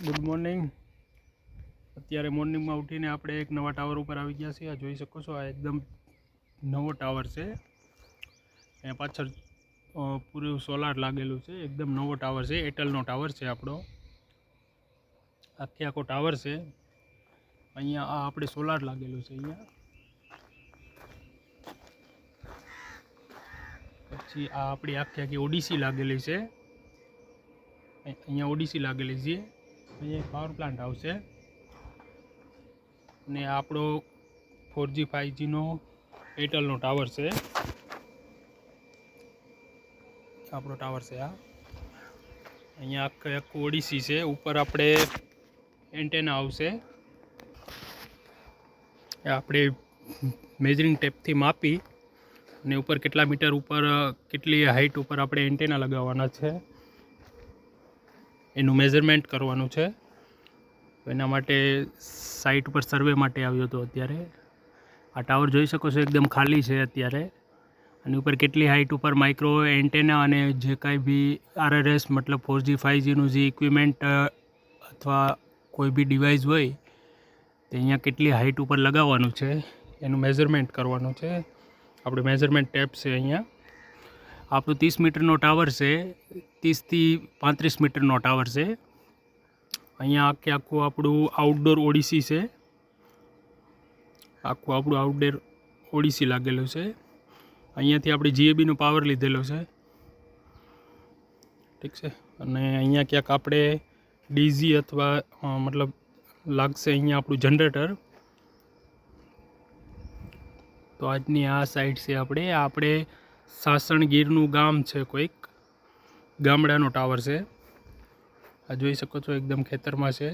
Good morning. અત્યારે મોર્નિંગમાં ઉઠીને આપણે એક નવા ટાવર ઉપર આવી ગયા છીએ. આ જોઈ શકો છો, આ એકદમ નવો ટાવર છે. અહીંયા પાછળ પૂરું સોલાર લાગેલું છે. એકદમ નવો ટાવર છે. એરટેલનો ટાવર છે આપણો. આખો ટાવર છે. અહીંયા આ આપણે સોલાર લાગેલું છે. અહીંયા પછી આ આપણી આખી ઓડીસી લાગેલી છે. અહીંયા ઓડીસી લાગેલી છે. અહીંયા એક પાવર પ્લાન્ટ આવશે અને આપણો 4G 5Gનો એરટેલનો ટાવર છે. આપણો ટાવર છે આ. અહીંયા આખું ઓડીસી છે. ઉપર આપણે એન્ટેના આવશે. આપણે મેજરિંગ ટેપથી માપી અને ઉપર કેટલા મીટર ઉપર, કેટલી હાઈટ ઉપર આપણે એન્ટેના લગાવવાના છે એનું મેઝરમેન્ટ કરવાનું છે. એના માટે સાઇટ ઉપર સર્વે માટે આવ્યો હતો. અત્યારે આ ટાવર જોઈ શકો છો, એકદમ ખાલી છે અત્યારે. આની ઉપર કેટલી હાઈટ ઉપર માઇક્રો એન્ટેના અને જે કાંઈ બી RRS મતલબ 4G 5Gનું જે ઇક્વિપમેન્ટ અથવા કોઈ બી ડિવાઇસ હોય તે અહીંયા કેટલી હાઈટ ઉપર લગાવવાનું છે એનું મેઝરમેન્ટ કરવાનું છે. આપણે મેઝરમેન્ટ ટેપ છે. અહીંયા આપણું 30 મીટરનો ટાવર છે. 30 થી 35 મીટરનો ટાવર છે. અહીંયા આખું આપણું આઉટડોર ઓડીસી છે. આખું આપણું આઉટડોર ઓડીસી લાગેલું છે. અહીંયાથી આપણે GABનો પાવર લીધેલો છે. ઠીક છે. અને અહીંયા ક્યાંક આપણે DG અથવા મતલબ લાગશે અહીંયા આપણું જનરેટર. તો આજની આ સાઈડ છે. આપણે સાસણગીરનું ગામ છે, કોઈક ગામડાનો ટાવર છે. આ જોઈ શકો છો, એકદમ ખેતરમાં છે.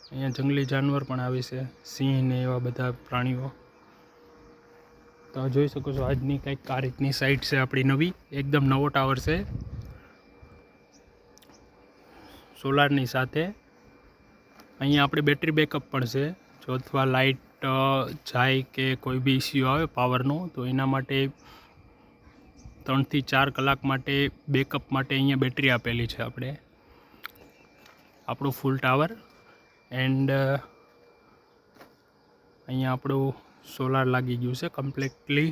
અહીંયા જંગલી જાનવર પણ આવે છે, સિંહ ને એવા બધા પ્રાણીઓ. તો આ જોઈ શકો છો, આજની કંઈક આ રીતની સાઈટ છે આપણી નવી. એકદમ નવો ટાવર છે સોલારની સાથે. અહીંયા આપણે બેટરી બેકઅપ પણ છે. જો અથવા લાઇટ જાય કે કોઈ બી ઇસ્યુ આવે પાવરનો, તો એના માટે 3 થી 4 કલાક માટે બેકઅપ માટે અહીંયા બેટરી આપેલી છે આપણે. આપણું ફૂલ ટાવર એન્ડ અહીંયા આપણું સોલાર લાગી ગયું છે કમ્પ્લીટલી.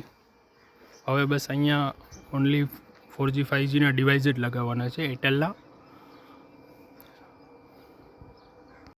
હવે બસ અહીંયા ઓનલી 4G 5Gના ડિવાઇસ જ લગાવવાના છે એરટેલના.